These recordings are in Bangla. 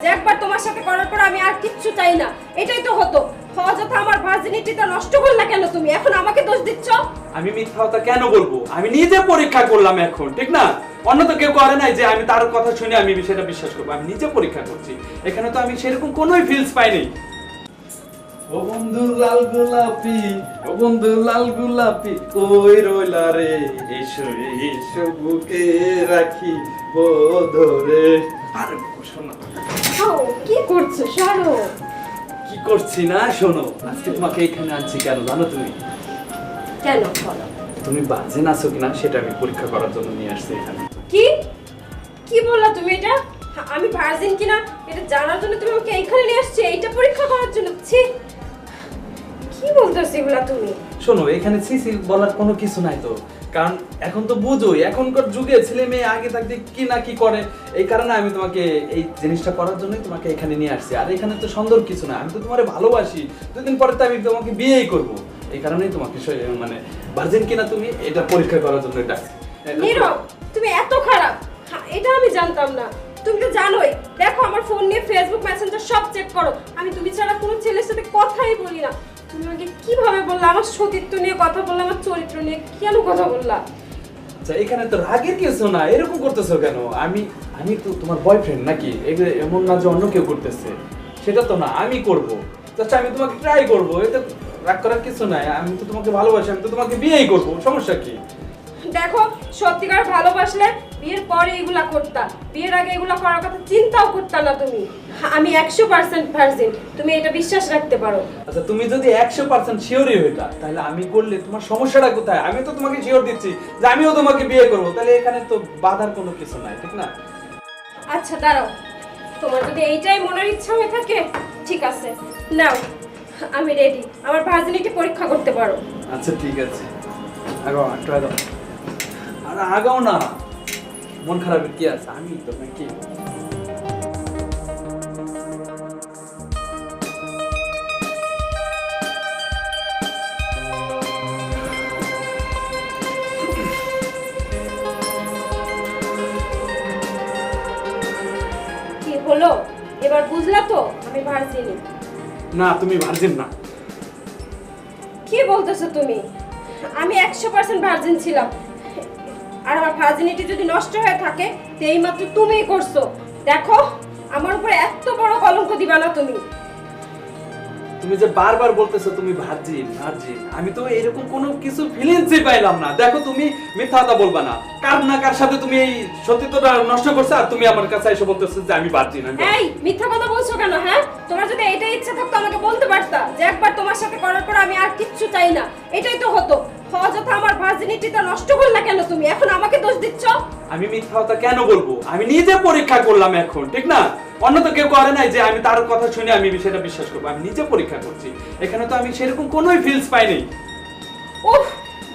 একবার তোমার সাথে করার পর আমি আর কিচ্ছু চাই না। এটাই তো হতো। অযথা আমার ভার্জিনিটিটা নষ্ট করলা কেন তুমি? এখন আমাকে দোষ দিচ্ছ। আমি মিথ্যা কথা কেন বলবো? আমি নিজে পরীক্ষা করলাম এখন, ঠিক না? অন্য তো কেউ করে নাই যে আমি তার কথা শুনে আমি বিষয়টা বিশ্বাস করবো। আমি নিজে পরীক্ষা করছি। এখানে তো আমি সেরকম কোনোই ফিলস পাইনি। ও বন্ধু লাল গোলাপি, ও বন্ধু লাল গোলাপি, কই রইলা রে? এসো এসো বুকে রাখি ও ধরে। আরে শোনো, কি করছো? সরো। কি করছি না শোনো, আজকে তোমাকে এখানে আনছি কেন জানো তুমি? কেন বলো? তুমি বাজে নাচো কিনা সেটা আমি পরীক্ষা করার জন্য নিয়ে আসছি এখানে। কি কি বললা তুমি? এটা আমি ভার্জিন কিনা এটা জানার জন্য তুমি আমাকে এইখানে নিয়ে আসছো? এইটা পরীক্ষা করার জন্য? ছি, কি বলতেছ এগুলা তুমি? শোনো, এখানে সিসি বলার কোনো কিছু নাই তো, কারণ এখন তো বুঝোই এখনকার যুগে ছেলে মেয়ে আগে থাকতে কি না কি করে। এই কারণে আমি তোমাকে এই জিনিসটা করার জন্যই তোমাকে এখানে নিয়ে আসছি। আর এখানে তো সুন্দর কিছু না, আমি তো তোমারে ভালোবাসি। দুদিন পরে তো আমি তোমাকে বিয়েই করব। এই কারণেই তোমাকে মানে ভার্জিন কিনা তুমি এটা পরীক্ষা করার জন্য ডাকছি। নীরব, তুমি এত খারাপ? এটা আমি জানতাম না। তুমি তো জানোই, দেখো আমার ফোন নিয়ে ফেসবুক মেসেঞ্জার সব চেক করো। আমি তুমি ছাড়া কোনো ছেলের সাথে কথাই বলি না। তুমি আমাকে কিভাবে বললা? আমার সতীত্ব নিয়ে কথা বললা, আমার চরিত্র নিয়ে কেন কথা বললা? আচ্ছা, এখানে তো রাগের কিছু না, এরকম করতেছো কেন? আমি আমি তো তোমার বয়ফ্রেন্ড নাকি? এমন না যে অন্য কেউ করতেছে, সেটা তো না, আমি করব। আচ্ছা, আমি তোমাকে ট্রাই করব, এতে রাগ করার কিছু নাই। আমি তো তোমাকে ভালোবাসি, আমি তো তোমাকে বিয়েই করব, সমস্যা কি? দেখো, সত্যিকার ভালোবাসলে বিয়ের পরে এগুলা করতা, বিয়ের আগে এগুলা করার কথা চিন্তাও করতা না তুমি। আমি 100% ভার্জিন, তুমি এটা বিশ্বাস রাখতে পারো। আচ্ছা, তুমি যদি 100% শিওরই হইতা, তাহলে আমি করলে তোমার সমস্যাটা কোথায়? আমি তো তোমাকে শিওর দিচ্ছি যে আমিও তোমাকে বিয়ে করব, তাহলে এখানে তো বাধার কোনো কিছু নাই, ঠিক না? আচ্ছা দাঁড়াও, তোমার যদি এইটাই মনের ইচ্ছা হয়ে থাকে, ঠিক আছে, নাও, আমি রেডি। আমার ভার্জিনিটি পরীক্ষা করতে পারো। আচ্ছা ঠিক আছে, আগাও, একটু আগাও। আরে আগাও না, মন খারাপের কি আছে? আমি তো নাকি। কি হলো? এবার বুঝলা তো আমি ভার্জিনি? না, তুমি ভার্জিন না। কি বলতেছো তুমি? আমি 100% ভার্জিন ছিলাম। আর আমার ভার্জিনিটি যদি নষ্ট হয়ে থাকে, তো এইমাত্র তুমিই করছো। দেখো, আমার উপরে এত বড় কলঙ্ক দিবা না তুমি। তুমি যে বারবার বলতেছো তুমি ভার্জিন ভার্জিন, আমি তো এরকম কোনো কিছু ফিলিংসই পাইলাম না। দেখো, তুমি মিথ্যা কথা বলবা না। কার না কার সাথে তুমি এই সত্যিত্বটা নষ্ট করছো, আর তুমি আমার কাছে এসে বলতেছো যে আমি ভার্জিন। এই মিথ্যা কথা বলছো কেন? হ্যাঁ, তোমার যদি এইটাই ইচ্ছা থাকতো আমাকে বলতে পারতা যে একবার তোমার সাথে করার পর আমি আর কিচ্ছু চাই না। এটাই তো হতো। অযথা আমার ভার্জিনিটিটা নষ্ট করলা কেন তুমি? এখন আমাকে দোষ দিচ্ছ। আমি মিথ্যা কথা কেন বলবো? আমি নিজে পরীক্ষা করলাম এখন, ঠিক না? অন্য তো কেউ করে নাই যে আমি তার কথা শুনে আমি বিষয়টা বিশ্বাস করবো। আমি নিজে পরীক্ষা করছি। এখানে তো আমি সেরকম কোনোই ফিলস পাইনি। উফ,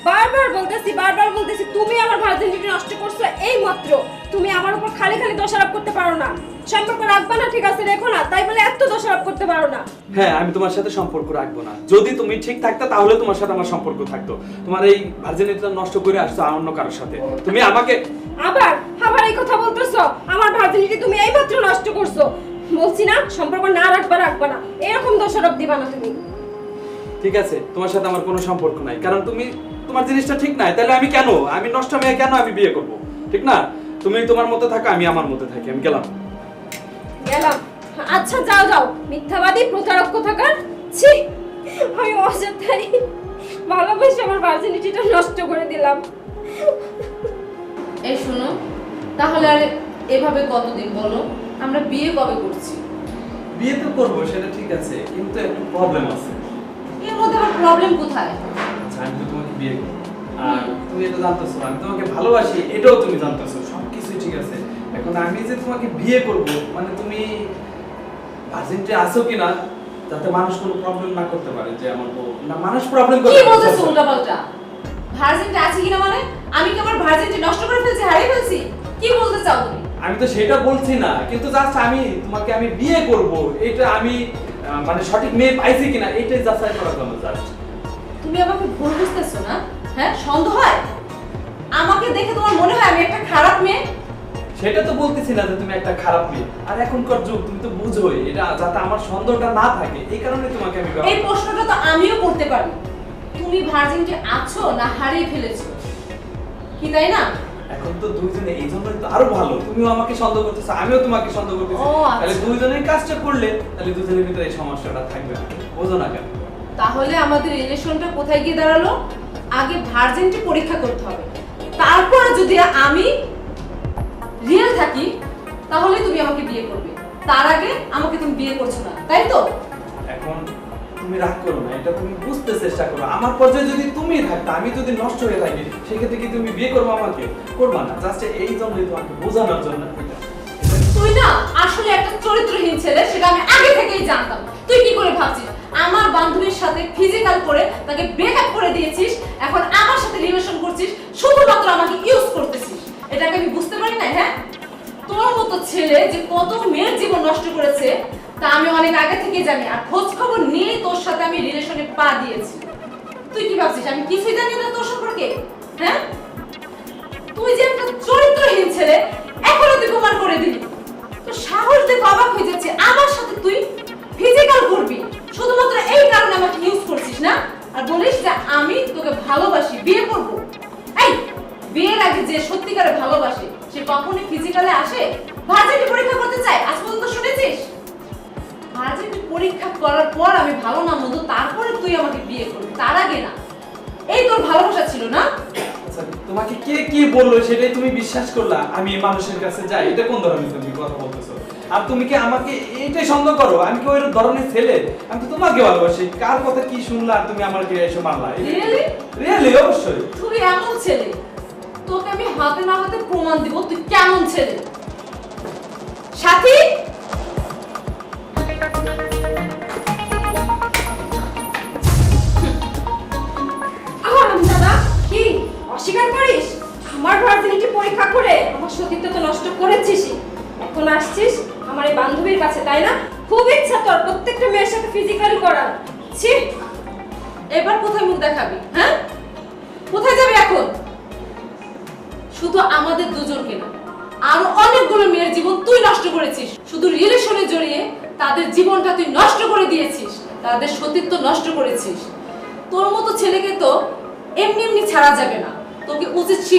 বারবার বলতেছি তুমি আমার ভার্জিনিটি নষ্ট করছো এই মাত্র। তুমি আমার উপর খালি খালি দোষারোপ করতে পারো না। সম্পর্ক রাখবা না, ঠিক আছে, রেখো না, তাই বলে এত দোষারোপ করতে পারো না। হ্যাঁ, আমি তোমার সাথে সম্পর্ক রাখবো না। যদি তুমি ঠিক থাকতে তাহলে তোমার সাথে আমার সম্পর্ক থাকতো। তোমার এই ভার্জিনিটিটা নষ্ট করে আসছো অন্য কারোর সাথে। তুমি আমাকে আবার আবার এই কথা বলতেছো? আমার ভার্জিনিটি তুমি এই মাত্র নষ্ট করছো। বলছি না সম্পর্ক না রাখবা না, এরকম দোষারোপ দিবা না তুমি। ঠিক আছে, তোমার সাথে আমার কোনো সম্পর্ক নাই, কারণ তুমি তোমার জিনিসটা ঠিক নাই। তাহলে আমি নষ্ট মেয়ে কেন আমি বিয়ে করব? ঠিক না? তুমি তোমার মতো থাকো, আমি আমার মতো থাকি। আমি গেলাম। আচ্ছা যাও, মিথ্যাবাদী প্রতারক কোথাকার। ছি, আমি অযথাই ভালোবেসে আমার ভার্জিনিটিটা নষ্ট করে দিলাম। এই শোনো, তাহলে আর এভাবে কতদিন বলো? আমরা বিয়ে কবে করছি? বিয়ে তো করবো, সেটা ঠিক আছে, কিন্তু একটা প্রবলেম আছে। এর মধ্যে আবার প্রবলেম কোথায়? আচ্ছা, আমি তো তোমাকে বিয়ে করবো, আর তুমি এটা জানতেছো, আমি তোমাকে ভালোবাসি, এটাও তুমি জানতেছো, সবকিছুই ঠিক আছে। এখন আমি যে তোমাকে বিয়ে করব, মানে তুমি ভার্জিনিটি আছো কিনা, যাতে মানুষ কোনো প্রবলেম না করতে পারে যে আমার বউ না, মানুষ প্রবলেম করে। কি বলতেছো উল্টাপাল্টা? ভার্জিনটা আছে কিনা মানে? আমি কি আমার ভার্জিনটি নষ্ট করে ফেলছি, হারিয়ে ফেলছি? কি বলতে চাও তুমি? আমি তো সেটা বলছি না, কিন্তু জাস্ট আমি তোমাকে বিয়ে করব, এটা আমি মানে সঠিক মেয়ে পাইছি কিনা এটাই যাচাই করার জন্য জাস্ট। তুমি আমাকে ভুল বুঝতেছো না? হ্যাঁ, সন্দেহ হয়? আমাকে দেখে তোমার মনে হয় আমি একটা খারাপ মেয়ে? সেটা তো বলতেছি না যে তুমি একটা খারাপ মেয়ে, আর এখনকার যুগ তুমি তো বুঝোই, এটা যাতে আমার সন্দেহটা না থাকে এই কারণে তোমাকে আমি এই প্রশ্নটা তো আমিও করতে পারি, তুমি ভার্জিনটি আছো না হারিয়ে ফেলেছো, কি তাই না? এখন তো দুইজনে এই জন্যই তো আরো ভালো, তুমিও আমাকে সন্দেহ করতেছো, আমিও তোমাকে সন্দেহ করতেছি, ও, আচ্ছা। তাহলে দুইজনের কাজটা করলে তাহলে দুজনের ভিতরে এই সমস্যাটা থাকবে না, বোঝো না কেন? তাহলে আমাদের রিলেশনটা কোথায় গিয়ে দাঁড়ালো? আগে ভার্জিনটি পরীক্ষা করতে হবে, তারপর যদি আমি রিয়েল থাকি তাহলে তুমি আমাকে বিয়ে করবে, তার আগে আমাকে তুমি বিয়ে করছো না, তাই তো? এখন তুমি রাগ করো না, এটা তুমি বুঝতে চেষ্টা করো, আমার পর্যায়ে যদি তুমি থাকতে, আমি যদি নষ্ট হয়ে থাকি, সেক্ষেত্রে কি তুমি বিয়ে করবো আমাকে? করবা না, জাস্ট এই জন্যই তোমাকে বোঝানোর জন্য এটা। তুই না আসলে একটা চরিত্রহীন ছেলে, সেটা আমি আগে থেকেই জানতাম। তুই কি করে ভাবছিস আমার বান্ধবীর সাথে ফিজিক্যাল করে তাকে ব্রেকআপ করে দিয়েছিস, এখন আমার সাথে রিলেশন করছিস, শুধুমাত্র আমাকে ইউজ করতেছিস, এটাকে আমি বুঝতে পারি না? হ্যাঁ, তোর মতো ছেলে যে কত মেয়ের জীবন নষ্ট করেছে তা আমি অনেক আগে থেকে জানি, আর খোঁজ খবর নিয়ে তোর সাথে আমি রিলেশনে পা দিয়েছি। তুই কি ভাবছিস আমি কিছুই জানি না তোর সম্পর্কে? হ্যাঁ, তুই যে একটা চরিত্রহীন ছেলে এখনো তুই প্রমাণ করে দিলি। তো সাহস দেখে অবাক হয়ে যাচ্ছে, আমার সাথে তুই ফিজিক্যাল করবি শুধুমাত্র এই কারণে আমাকে ইউজ করছিস না, আর বলিস যে আমি তোকে ভালোবাসি, বিয়ে করব। এই বিয়ের আগে যে সত্যিকারে ভালোবাসে সে কখনোই ফিজিক্যালে আসে? ভার্জিনিটি পরীক্ষা করতে চাই, আজ পর্যন্ত শুনেছিস? ভার্জিনিটি পরীক্ষা করার পর আমি ভালো না মন্দ তারপরে তুই আমাকে বিয়ে করবি, তার আগে না। এই তোর ভালোবাসা ছিল না? আচ্ছা, তোমাকে কে কি বললো সেটাই তুমি বিশ্বাস করলা আমি এই মানুষের কাছে যাই? এটা কোন ধরনের তুমি কথা বলতেছো? আর তুমি কি আমাকে এইটাই সন্দেহ করো? আমি কি ওই ধরনের ছেলে? আমি তো তোমাকে ভালোবাসি, কার কথা কি শুনলা আর তুমি আমাকে এসে মারলা? রিয়েলি? রিয়েলি, অবশ্যই। তুই এমন ছেলে, তোকে আমি হাতে না হাতে প্রমাণ দিব তুই কেমন ছেলে। সাথী, দাদা কি অস্বীকার করিস? আমার ভার্জিনিটি পরীক্ষা করে আমার সতীত্ব তো নষ্ট করেছিসই, এখন আসছিস আমার এই বান্ধবীর কাছে, তাই না? খুব ইচ্ছা তোর প্রত্যেকটা মেয়ের সাথে ফিজিক্যাল করার। ছি, এবার কোথায় মুখ দেখাবি? হ্যাঁ, কোথায় যাবি এখন? শুধু আমাদের দুজনকে না, আরো অনেকগুলো মেয়ের জীবন তুই নষ্ট করেছিস, শুধু রিলেশনে জড়িয়ে তাদের জীবনটা তুই নষ্ট করে দিয়েছিস, তাদের সতীত্ব নষ্ট করেছিস। তোর মতো ছেলেকে তো এমনি এমনি ছাড়া যাবে না, তোকে উচিত